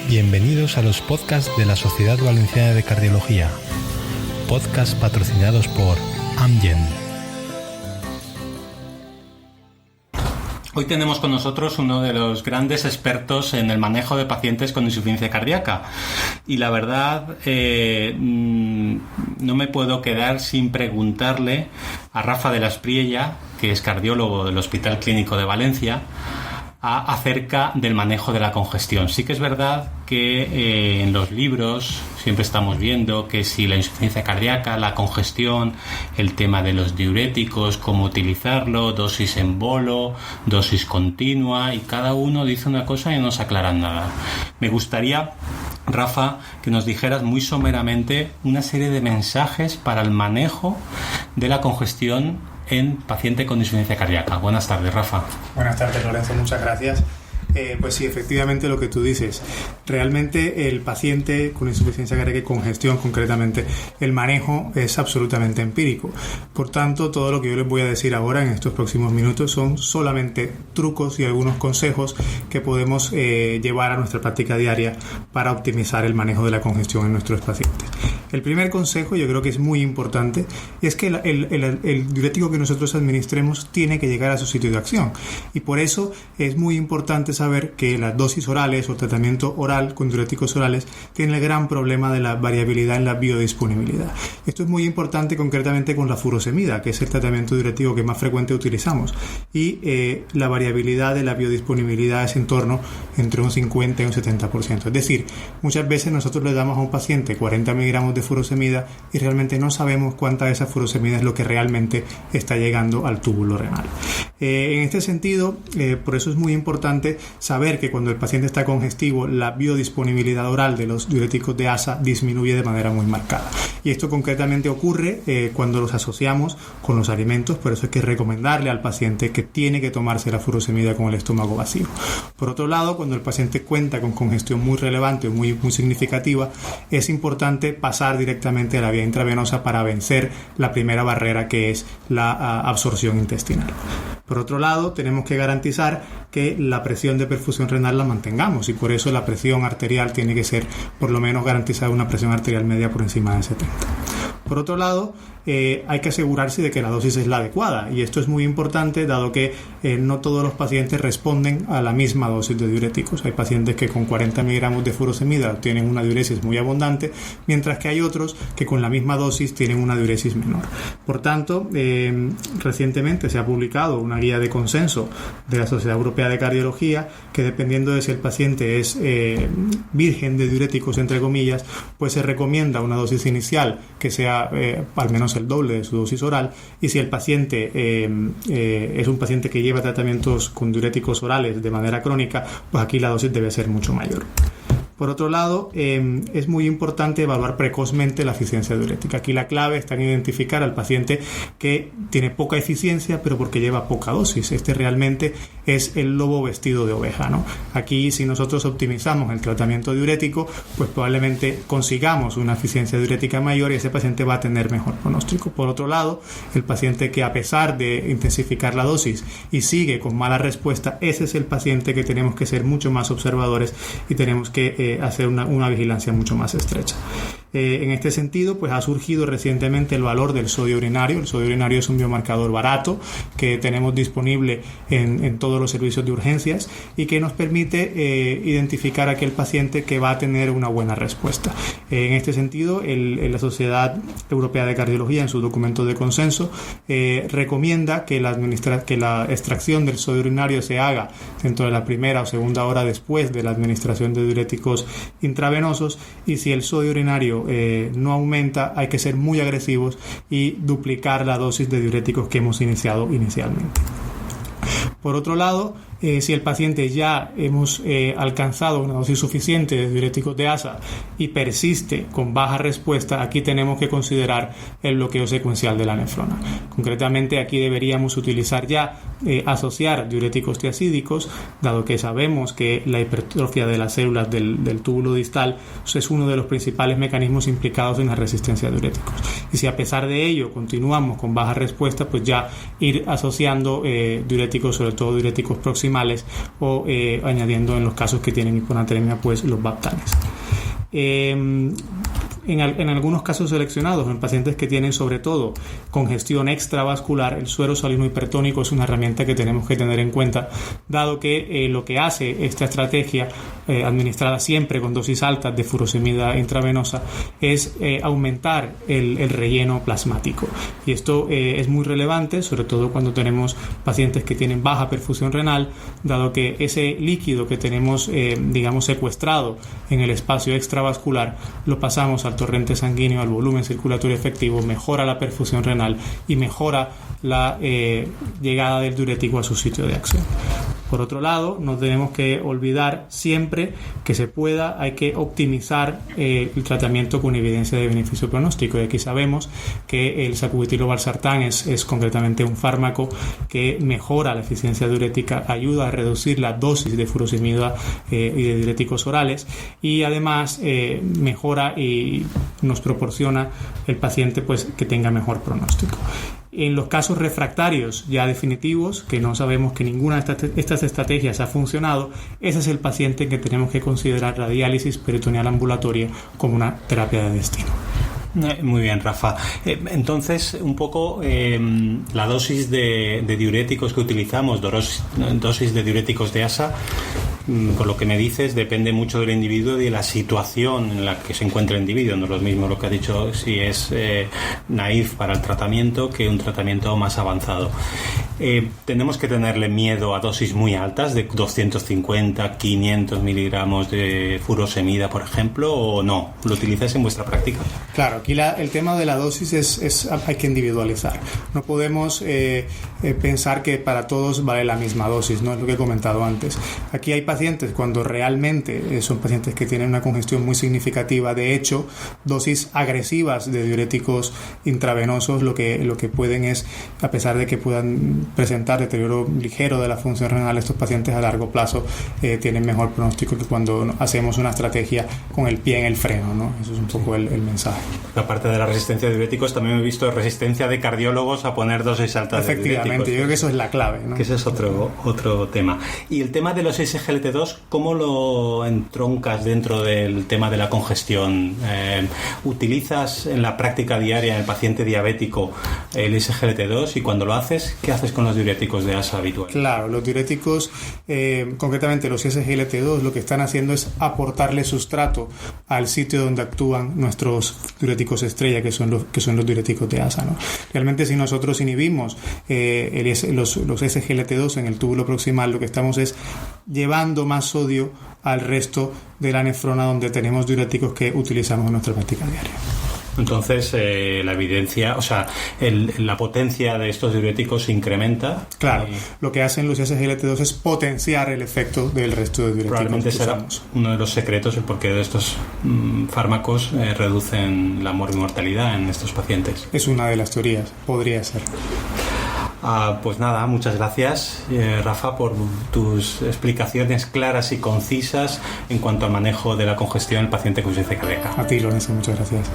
Bienvenidos a los podcasts de la Sociedad Valenciana de Cardiología, podcasts patrocinados por Amgen. Hoy tenemos con nosotros uno de los grandes expertos en el manejo de pacientes con insuficiencia cardíaca y la verdad no me puedo quedar sin preguntarle a Rafa de la Espriella, que es cardiólogo del Hospital Clínico de Valencia, acerca del manejo de la congestión. Sí que es verdad que en los libros siempre estamos viendo que si la insuficiencia cardíaca, la congestión, el tema de los diuréticos, cómo utilizarlo, dosis en bolo, dosis continua, y cada uno dice una cosa y no nos aclaran nada. Me gustaría, Rafa, que nos dijeras muy someramente una serie de mensajes para el manejo de la congestión en paciente con insuficiencia cardíaca. Buenas tardes, Rafa. Buenas tardes, Lorenzo. Muchas gracias. Pues sí, efectivamente lo que tú dices. Realmente el paciente con insuficiencia cardíaca y congestión, concretamente, el manejo es absolutamente empírico. Por tanto, todo lo que yo les voy a decir ahora en estos próximos minutos son solamente trucos y algunos consejos que podemos llevar a nuestra práctica diaria para optimizar el manejo de la congestión en nuestros pacientes. El primer consejo, yo creo que es muy importante, es que el diurético que nosotros administremos tiene que llegar a su sitio de acción, y por eso es muy importante saber que las dosis orales o el tratamiento oral con diuréticos orales tiene el gran problema de la variabilidad en la biodisponibilidad. Esto es muy importante concretamente con la furosemida, que es el tratamiento diurético que más frecuente utilizamos, y la variabilidad de la biodisponibilidad es en torno entre un 50 y un 70%. Es decir, muchas veces nosotros le damos a un paciente 40 miligramos de furosemida y realmente no sabemos cuánta de esa furosemida es lo que realmente está llegando al túbulo renal. En este sentido, por eso es muy importante saber que cuando el paciente está congestivo, la biodisponibilidad oral de los diuréticos de ASA disminuye de manera muy marcada. Y esto concretamente ocurre cuando los asociamos con los alimentos. Por eso hay que recomendarle al paciente que tiene que tomarse la furosemida con el estómago vacío. Por otro lado, cuando el paciente cuenta con congestión muy relevante o muy significativa, es importante pasar directamente a la vía intravenosa para vencer la primera barrera, que es la absorción intestinal. Por otro lado, tenemos que garantizar que la presión de perfusión renal la mantengamos, y por eso la presión arterial tiene que ser por lo menos garantizar una presión arterial media por encima de 70. Por otro lado, hay que asegurarse de que la dosis es la adecuada, y esto es muy importante dado que no todos los pacientes responden a la misma dosis de diuréticos. Hay pacientes que con 40 miligramos de furosemida tienen una diuresis muy abundante, mientras que hay otros que con la misma dosis tienen una diuresis menor. Por tanto, recientemente se ha publicado una guía de consenso de la Sociedad Europea de Cardiología que, dependiendo de si el paciente es virgen de diuréticos, entre comillas, pues se recomienda una dosis inicial que sea al menos el doble de su dosis oral, y si el paciente es un paciente que lleva tratamientos con diuréticos orales de manera crónica, pues aquí la dosis debe ser mucho mayor. Por otro lado, es muy importante evaluar precozmente la eficiencia diurética. Aquí la clave está en identificar al paciente que tiene poca eficiencia, pero porque lleva poca dosis. Este realmente es el lobo vestido de oveja, ¿no? Aquí, si nosotros optimizamos el tratamiento diurético, pues probablemente consigamos una eficiencia diurética mayor y ese paciente va a tener mejor pronóstico. Por otro lado, el paciente que, a pesar de intensificar la dosis y sigue con mala respuesta, ese es el paciente que tenemos que ser mucho más observadores y tenemos que hacer una vigilancia mucho más estrecha. En este sentido, pues ha surgido recientemente el valor del sodio urinario. El sodio urinario es un biomarcador barato que tenemos disponible en todos los servicios de urgencias y que nos permite identificar a aquel paciente que va a tener una buena respuesta. En este sentido, la Sociedad Europea de Cardiología, en su documento de consenso, recomienda que la extracción del sodio urinario se haga dentro de la primera o segunda hora después de la administración de diuréticos intravenosos, y si el sodio urinario no aumenta, hay que ser muy agresivos y duplicar la dosis de diuréticos que hemos iniciado inicialmente. Por otro lado, si el paciente ya hemos alcanzado una dosis suficiente de diuréticos de ASA y persiste con baja respuesta, aquí tenemos que considerar el bloqueo secuencial de la nefrona. Concretamente, aquí deberíamos utilizar ya asociar diuréticos tiazídicos, dado que sabemos que la hipertrofia de las células del túbulo distal es uno de los principales mecanismos implicados en la resistencia a diuréticos. Y si a pesar de ello continuamos con baja respuesta, pues ya ir asociando diuréticos, sobre todo diuréticos proximales, proximales o añadiendo en los casos que tienen hiponatremia pues los baptanes. En algunos casos seleccionados, en pacientes que tienen sobre todo congestión extravascular, el suero salino hipertónico es una herramienta que tenemos que tener en cuenta, dado que lo que hace esta estrategia, administrada siempre con dosis altas de furosemida intravenosa, es aumentar el relleno plasmático. Y esto es muy relevante, sobre todo cuando tenemos pacientes que tienen baja perfusión renal, dado que ese líquido que tenemos, secuestrado en el espacio extravascular, lo pasamos al torrente sanguíneo, al volumen circulatorio efectivo, mejora la perfusión renal y mejora la llegada del diurético a su sitio de acción. Por otro lado, no tenemos que olvidar siempre que se pueda, hay que optimizar el tratamiento con evidencia de beneficio pronóstico. Y aquí sabemos que el sacubitril/valsartán es concretamente un fármaco que mejora la eficiencia diurética, ayuda a reducir la dosis de furosemida y de diuréticos orales, y además mejora y nos proporciona el paciente pues que tenga mejor pronóstico. En los casos refractarios ya definitivos, que no sabemos que ninguna de estas estrategias ha funcionado, ese es el paciente que tenemos que considerar la diálisis peritoneal ambulatoria como una terapia de destino. Muy bien, Rafa. Entonces, un poco la dosis de diuréticos que utilizamos, dosis de diuréticos de ASA, por lo que me dices, depende mucho del individuo y de la situación en la que se encuentra el individuo. No es lo mismo lo que ha dicho, si es naif para el tratamiento que un tratamiento más avanzado. ¿Tenemos que tenerle miedo a dosis muy altas de 250, 500 miligramos de furosemida, por ejemplo, o no? ¿Lo utilizáis en vuestra práctica? Claro, aquí el tema de la dosis hay que individualizar. No podemos pensar que para todos vale la misma dosis, ¿no? Es lo que he comentado antes. Aquí hay pacientes cuando realmente son pacientes que tienen una congestión muy significativa. De hecho, dosis agresivas de diuréticos intravenosos lo que pueden es, a pesar de que puedan presentar deterioro ligero de la función renal, estos pacientes a largo plazo tienen mejor pronóstico que cuando hacemos una estrategia con el pie en el freno, ¿no? Eso es un poco el mensaje. Aparte de la resistencia de diuréticos, también he visto resistencia de cardiólogos a poner dosis altas de diuréticos. Efectivamente, yo creo que eso es la clave, ¿no? Que ese es otro tema. Y el tema de los SGLT2, ¿cómo lo entroncas dentro del tema de la congestión? ¿Utilizas en la práctica diaria en el paciente diabético el SGLT2? Y cuando lo haces, ¿qué haces con los diuréticos de ASA habituales? Claro, los diuréticos, concretamente los SGLT2, lo que están haciendo es aportarle sustrato al sitio donde actúan nuestros diuréticos estrella, que son los diuréticos de ASA, ¿no? Realmente, si nosotros inhibimos los SGLT2 en el túbulo proximal, lo que estamos es llevando más sodio al resto de la nefrona donde tenemos diuréticos que utilizamos en nuestra práctica diaria. Entonces, la evidencia, o sea, la potencia de estos diuréticos se incrementa. Claro, lo que hacen los SGLT2 es potenciar el efecto del resto de diuréticos. Probablemente será uno de los secretos el porqué de estos fármacos reducen la mortalidad en estos pacientes. Es una de las teorías, podría ser. Pues nada, muchas gracias, Rafa, por tus explicaciones claras y concisas en cuanto al manejo de la congestión en el paciente con insuficiencia cardíaca. A ti, Lorenzo, muchas gracias.